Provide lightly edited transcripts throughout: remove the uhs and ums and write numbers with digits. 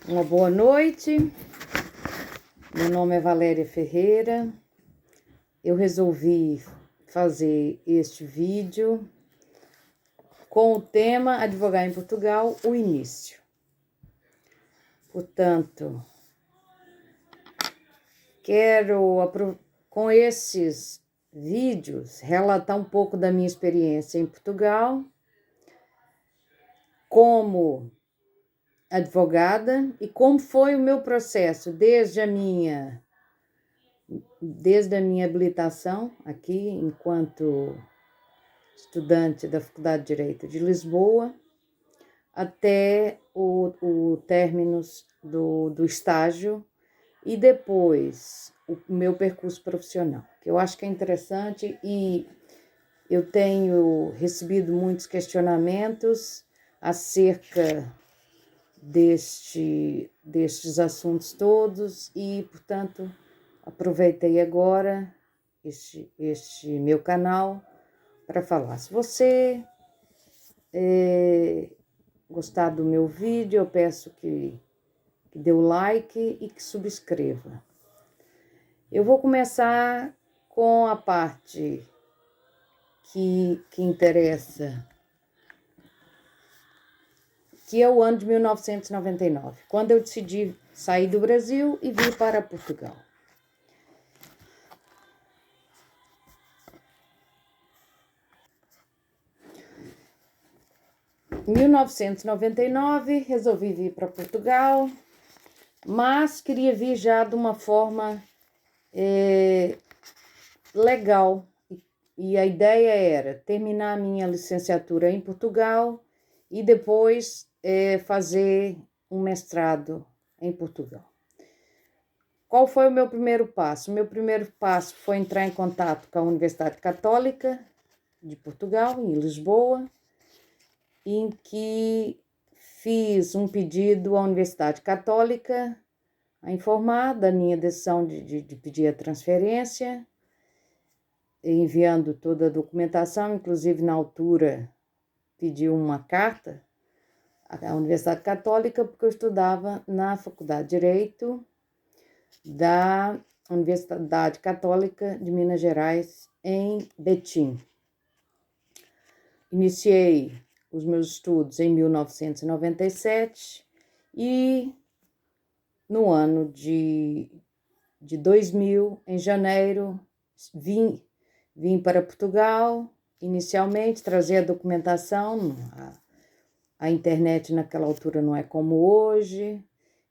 Uma boa noite, meu nome é Valéria Ferreira. Eu resolvi fazer este vídeo com o tema Advogar em Portugal, o início. Portanto, quero, com esses vídeos, relatar um pouco da minha experiência em Portugal, como advogada e como foi o meu processo desde a minha habilitação aqui, enquanto estudante da Faculdade de Direito de Lisboa, até o término do estágio e depois o meu percurso profissional, que eu acho que é interessante e eu tenho recebido muitos questionamentos acerca destes assuntos todos e, portanto, aproveitei agora este meu canal para falar. Se você gostar do meu vídeo, eu peço que dê o like e que subscreva. Eu vou começar com a parte que interessa, que é o ano de 1999, quando eu decidi sair do Brasil e vir para Portugal. Em 1999, resolvi vir para Portugal, mas queria vir já de uma forma legal. E a ideia era terminar a minha licenciatura em Portugal e depois fazer um mestrado em Portugal. Qual foi o meu primeiro passo? O meu primeiro passo foi entrar em contato com a Universidade Católica de Portugal, em Lisboa, em que fiz um pedido à Universidade Católica a informar da minha decisão de pedir a transferência, enviando toda a documentação, inclusive na altura pedi uma carta à Universidade Católica, porque eu estudava na Faculdade de Direito da Universidade Católica de Minas Gerais, em Betim. Iniciei os meus estudos em 1997 e no ano de 2000, em janeiro, vim para Portugal, inicialmente trazer a documentação. A internet naquela altura não é como hoje.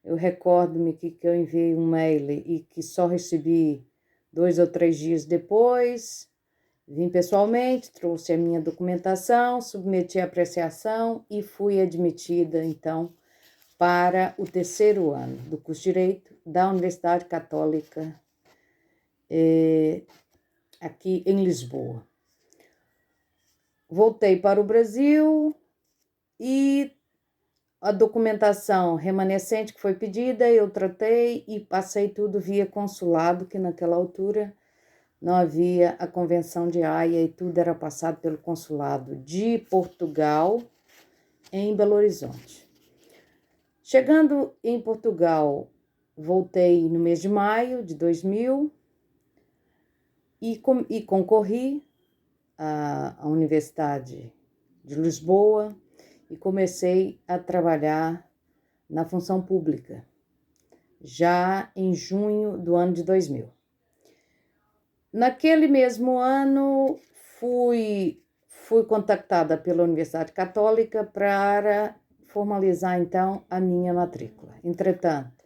Eu recordo-me que eu enviei um mail e que só recebi 2 ou 3 dias depois. Vim pessoalmente, trouxe a minha documentação, submeti a apreciação e fui admitida, então, para o 3º ano do curso de Direito da Universidade Católica aqui em Lisboa. Voltei para o Brasil e a documentação remanescente que foi pedida eu tratei e passei tudo via consulado, que naquela altura não havia a Convenção de Haia e tudo era passado pelo consulado de Portugal em Belo Horizonte. Chegando em Portugal, voltei no mês de maio de 2000 e concorri à Universidade de Lisboa e comecei a trabalhar na função pública, já em junho do ano de 2000. Naquele mesmo ano, fui contactada pela Universidade Católica para formalizar, então, a minha matrícula. Entretanto,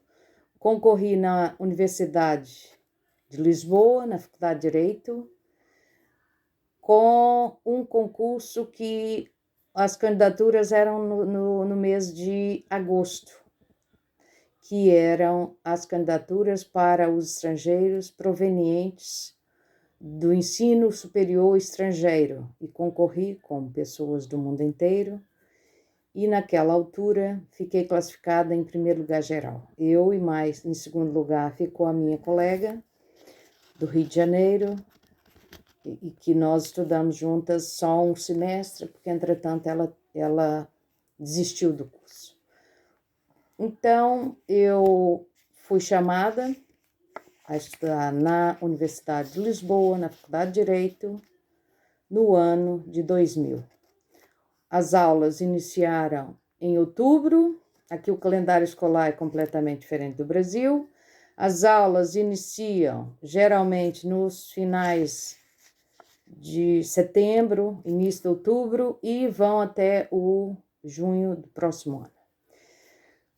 concorri na Universidade de Lisboa, na Faculdade de Direito, com um concurso que as candidaturas eram no mês de agosto, que eram as candidaturas para os estrangeiros provenientes do ensino superior estrangeiro, e concorri com pessoas do mundo inteiro, e naquela altura fiquei classificada em primeiro lugar geral. Eu e mais, em segundo lugar, ficou a minha colega do Rio de Janeiro, e que nós estudamos juntas só um semestre, porque, entretanto, ela desistiu do curso. Então, eu fui chamada a estudar na Universidade de Lisboa, na Faculdade de Direito, no ano de 2000. As aulas iniciaram em outubro, aqui o calendário escolar é completamente diferente do Brasil. As aulas iniciam geralmente nos finais de setembro, início de outubro, e vão até o junho do próximo ano.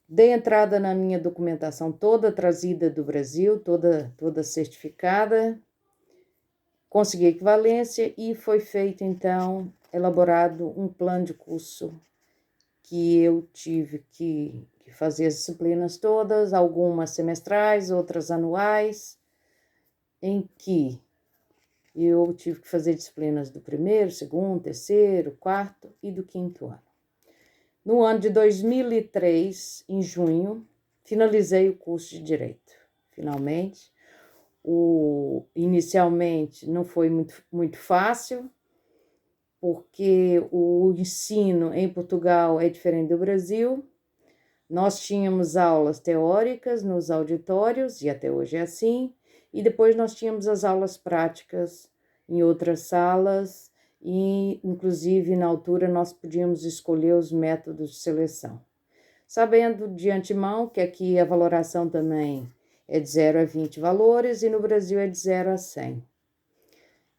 Dei entrada na minha documentação toda trazida do Brasil, toda certificada, consegui equivalência e foi feito, então, elaborado um plano de curso que eu tive que fazer as disciplinas todas, algumas semestrais, outras anuais, em que eu tive que fazer disciplinas do primeiro, segundo, terceiro, quarto e do quinto ano. No ano de 2003, em junho, finalizei o curso de Direito, finalmente. Inicialmente não foi muito fácil, porque o ensino em Portugal é diferente do Brasil. Nós tínhamos aulas teóricas nos auditórios, e até hoje é assim, e depois nós tínhamos as aulas práticas em outras salas, e inclusive na altura nós podíamos escolher os métodos de seleção. Sabendo de antemão que aqui a valoração também é de 0 a 20 valores e no Brasil é de 0 a 100.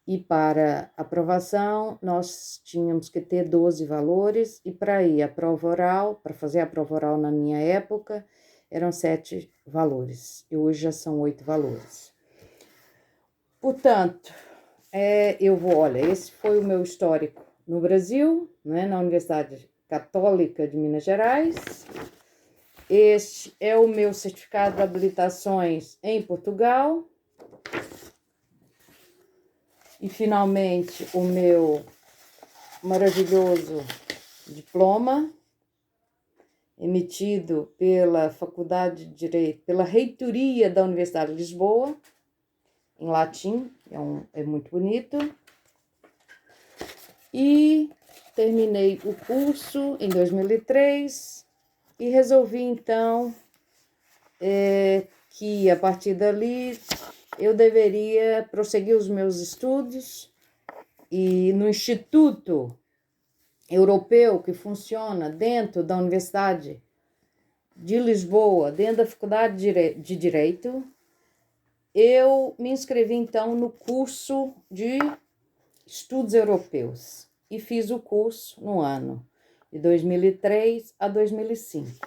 E para aprovação, nós tínhamos que ter 12 valores, e para ir à prova oral, para fazer a prova oral na minha época, eram 7 valores, e hoje já são 8 valores. Portanto, esse foi o meu histórico no Brasil, né, na Universidade Católica de Minas Gerais. Este é o meu certificado de habilitações em Portugal. E, finalmente, o meu maravilhoso diploma, emitido pela Faculdade de Direito, pela Reitoria da Universidade de Lisboa, em latim, é muito bonito. E terminei o curso em 2003 e resolvi, então, que a partir dali eu deveria prosseguir os meus estudos, e no Instituto Europeu, que funciona dentro da Universidade de Lisboa, dentro da Faculdade de Direito, eu me inscrevi, então, no curso de Estudos Europeus e fiz o curso no ano de 2003 a 2005.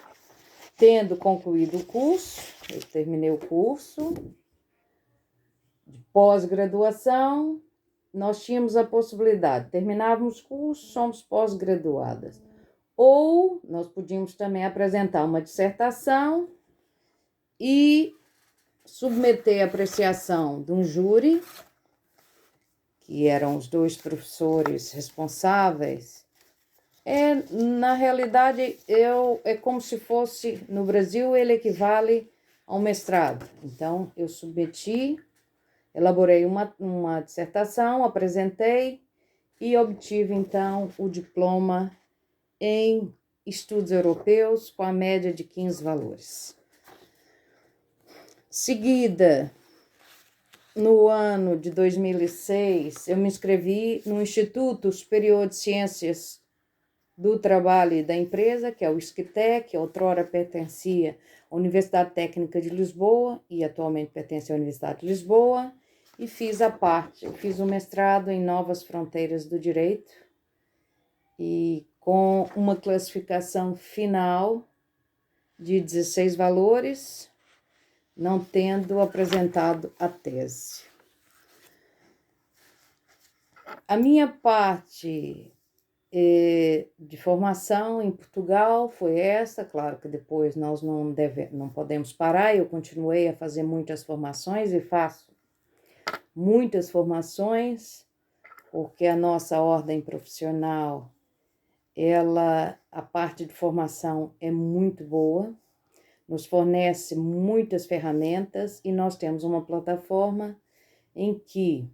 Tendo concluído o curso, eu terminei o curso de pós-graduação, nós tínhamos a possibilidade, terminávamos o curso, somos pós-graduadas, ou nós podíamos também apresentar uma dissertação e submeter a apreciação de um júri, que eram os 2 professores responsáveis. Na realidade, é como se fosse, no Brasil, ele equivale a um mestrado. Então, eu submeti, elaborei uma dissertação, apresentei e obtive, então, o diploma em estudos europeus com a média de 15 valores. Seguida, no ano de 2006, eu me inscrevi no Instituto Superior de Ciências do Trabalho e da Empresa, que é o ISCTE, que outrora pertencia à Universidade Técnica de Lisboa e atualmente pertence à Universidade de Lisboa, e fiz o mestrado em Novas Fronteiras do Direito, e com uma classificação final de 16 valores, não tendo apresentado a tese. A minha parte de formação em Portugal foi essa. Claro que depois nós não podemos parar, eu continuei a fazer muitas formações e faço muitas formações, porque a nossa ordem profissional, a parte de formação é muito boa, nos fornece muitas ferramentas, e nós temos uma plataforma em que,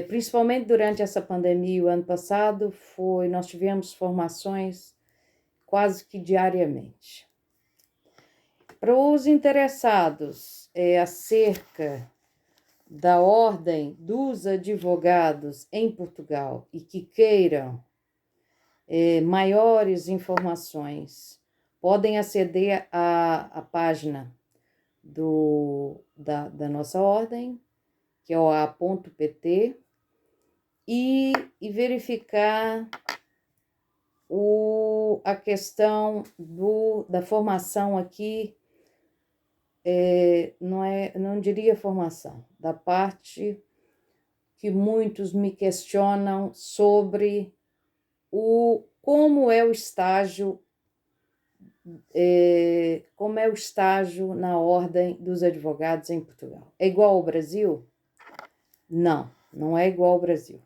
principalmente durante essa pandemia, o ano passado, nós tivemos formações quase que diariamente. Para os interessados acerca da Ordem dos Advogados em Portugal e que queiram maiores informações, podem aceder à página da nossa ordem, que é o a.pt, e verificar a questão da formação aqui, não diria formação, da parte que muitos me questionam sobre como é o estágio na Ordem dos Advogados em Portugal. É igual ao Brasil? Não, não é igual ao Brasil.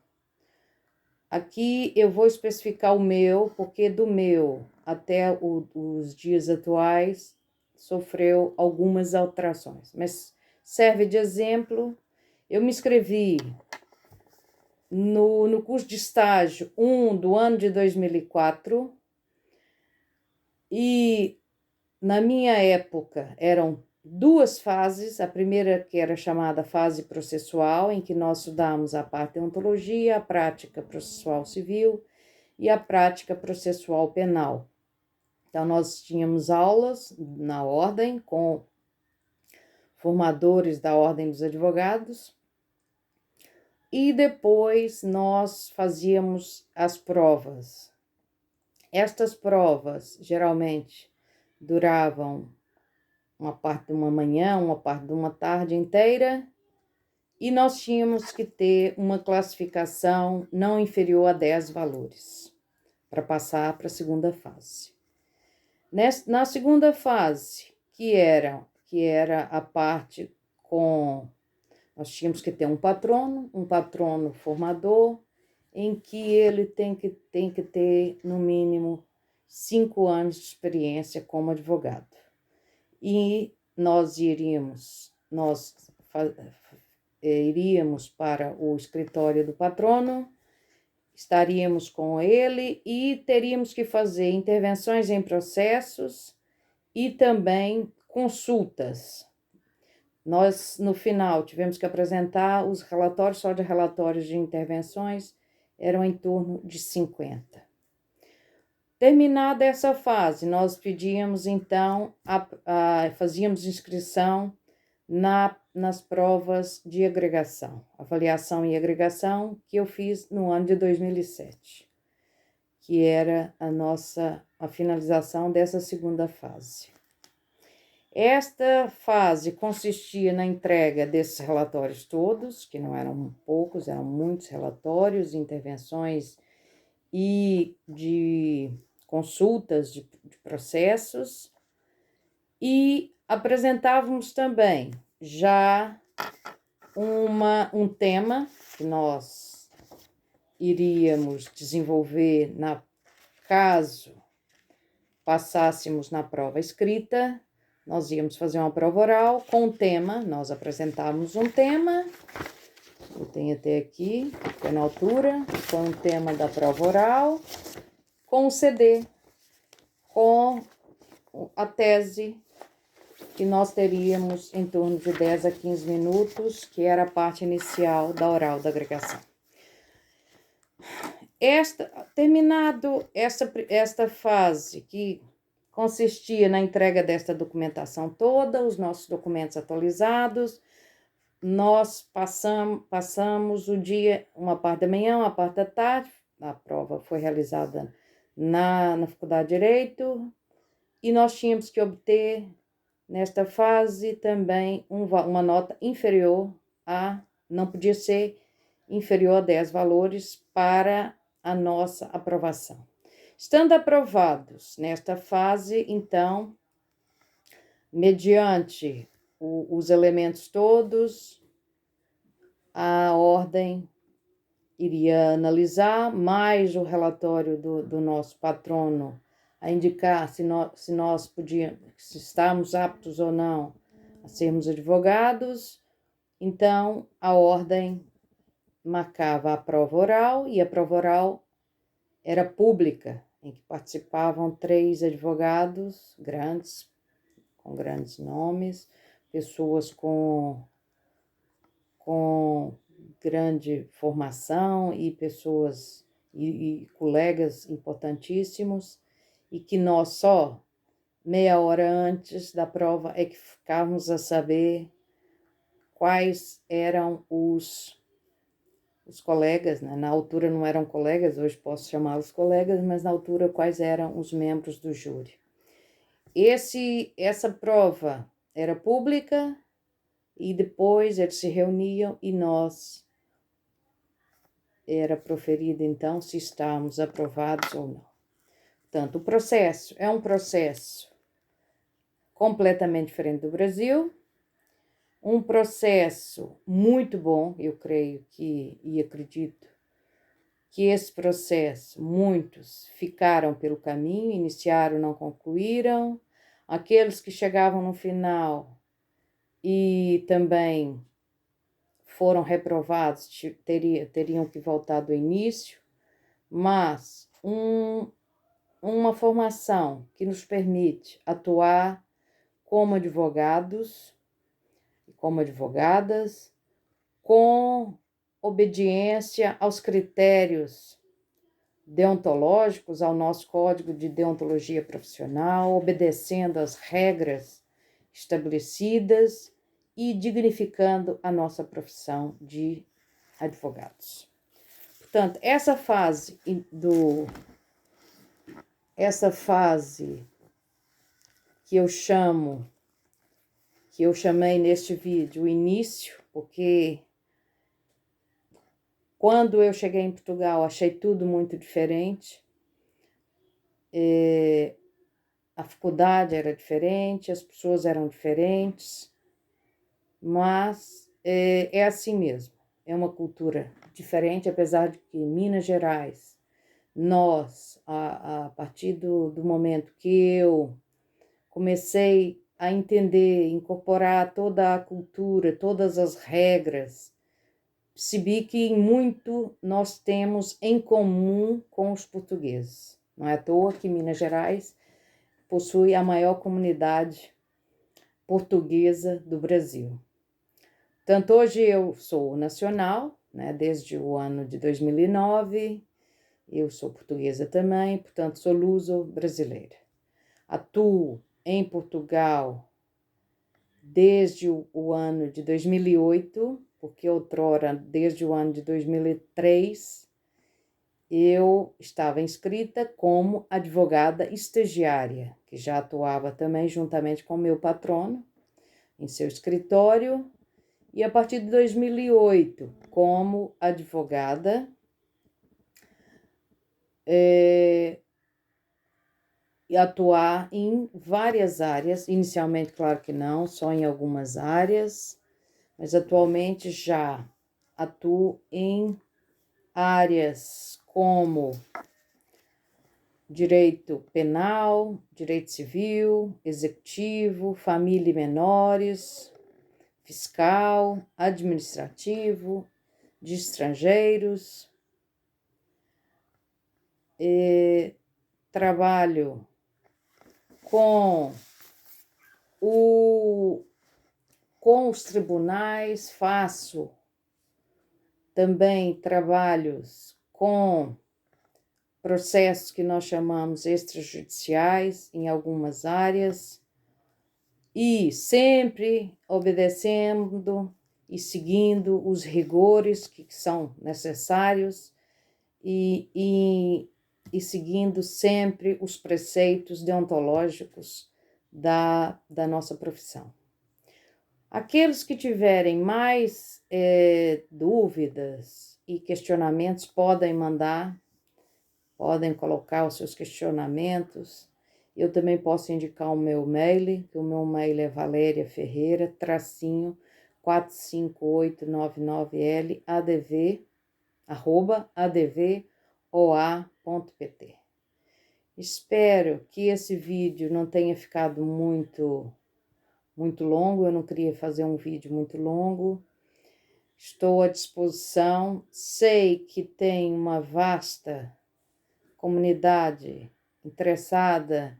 Aqui eu vou especificar o meu, porque do meu até os dias atuais sofreu algumas alterações, mas serve de exemplo. Eu me inscrevi no curso de estágio 1 do ano de 2004 e na minha época eram 2 fases, a primeira que era chamada fase processual, em que nós estudamos a parte de ontologia, a prática processual civil e a prática processual penal. Então, nós tínhamos aulas na ordem com formadores da Ordem dos Advogados e depois nós fazíamos as provas. Estas provas, geralmente, duravam uma parte de uma manhã, uma parte de uma tarde inteira, e nós tínhamos que ter uma classificação não inferior a 10 valores para passar para a segunda fase. Na segunda fase, que era a parte nós tínhamos que ter um patrono formador, em que ele tem que ter, no mínimo, 5 anos de experiência como advogado. E nós iríamos para o escritório do patrono, estaríamos com ele e teríamos que fazer intervenções em processos e também consultas. Nós, no final, tivemos que apresentar os relatórios, só de relatórios de intervenções, eram em torno de 50. Terminada essa fase, nós pedíamos, então, fazíamos inscrição nas provas de agregação, avaliação e agregação, que eu fiz no ano de 2007, que era a finalização dessa segunda fase. Esta fase consistia na entrega desses relatórios todos, que não eram poucos, eram muitos relatórios, intervenções e de consultas de processos, e apresentávamos também já um tema que nós iríamos desenvolver caso passássemos na prova escrita. Nós íamos fazer uma prova oral com um tema, nós apresentávamos um tema, eu tenho até aqui, foi na altura, foi um tema da prova oral, com o CD, com a tese, que nós teríamos em torno de 10 a 15 minutos, que era a parte inicial da oral da agregação. Terminado esta fase, que consistia na entrega desta documentação toda, os nossos documentos atualizados, nós passamos o dia, uma parte da manhã, uma parte da tarde, a prova foi realizada na Faculdade de Direito, e nós tínhamos que obter, nesta fase, também uma nota inferior não podia ser inferior a 10 valores para a nossa aprovação. Estando aprovados nesta fase, então, mediante os elementos todos, a ordem iria analisar, mais o relatório do nosso patrono a indicar se nós podíamos, se estamos aptos ou não a sermos advogados. Então, a ordem marcava a prova oral, e a prova oral era pública, em que participavam 3 advogados grandes, com grandes nomes, pessoas com grande formação e pessoas e colegas importantíssimos, e que nós só meia hora antes da prova é que ficávamos a saber quais eram os colegas, né? Na altura não eram colegas, hoje posso chamá-los colegas, mas na altura quais eram os membros do júri. Essa prova era pública e depois eles se reuniam e era proferido então se estávamos aprovados ou não. Portanto, o processo é um processo completamente diferente do Brasil, um processo muito bom, eu creio que, e acredito, que esse processo, muitos ficaram pelo caminho, iniciaram, não concluíram, aqueles que chegavam no final e também foram reprovados, teriam que voltar do início, mas uma formação que nos permite atuar como advogados e como advogadas, com obediência aos critérios deontológicos, ao nosso Código de Deontologia Profissional, obedecendo às regras estabelecidas e dignificando a nossa profissão de advogados. Portanto, essa fase que eu chamei neste vídeo o início, porque quando eu cheguei em Portugal achei tudo muito diferente, a faculdade era diferente, as pessoas eram diferentes, mas é assim mesmo, é uma cultura diferente, apesar de que Minas Gerais, nós, a partir do momento que eu comecei a entender, incorporar toda a cultura, todas as regras, percebi que em muito nós temos em comum com os portugueses. Não é à toa que Minas Gerais possui a maior comunidade portuguesa do Brasil. Tanto hoje eu sou nacional, né, desde o ano de 2009, eu sou portuguesa também, portanto sou luso-brasileira. Atuo em Portugal desde o ano de 2008, porque outrora, desde o ano de 2003, eu estava inscrita como advogada estagiária, que já atuava também juntamente com meu patrono em seu escritório, e a partir de 2008, como advogada, e atuar em várias áreas, inicialmente, claro que não, só em algumas áreas, mas atualmente já atuo em áreas como direito penal, direito civil, executivo, família e menores, fiscal, administrativo, de estrangeiros. Trabalho com os tribunais, faço também trabalhos com processos que nós chamamos extrajudiciais em algumas áreas, e sempre obedecendo e seguindo os rigores que são necessários e seguindo sempre os preceitos deontológicos da nossa profissão. Aqueles que tiverem mais dúvidas e questionamentos podem mandar, podem colocar os seus questionamentos. Eu também posso indicar o meu mail, que o meu mail é valeriaferreira-45899LADV@advoa.pt. Espero que esse vídeo não tenha ficado muito longo, eu não queria fazer um vídeo muito longo. Estou à disposição, sei que tem uma vasta comunidade interessada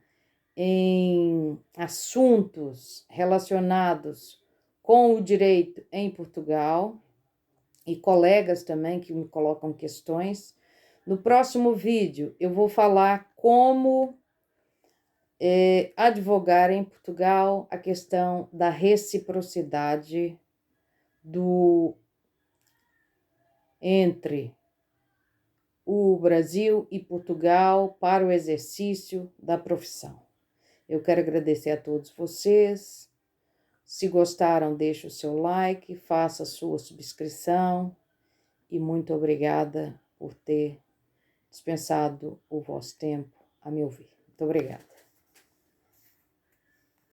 em assuntos relacionados com o direito em Portugal, e colegas também que me colocam questões. No próximo vídeo eu vou falar como advogar em Portugal a questão da reciprocidade entre o Brasil e Portugal para o exercício da profissão. Eu quero agradecer a todos vocês. Se gostaram, deixe o seu like, faça a sua subscrição e muito obrigada por ter dispensado o vosso tempo a me ouvir. Muito obrigada.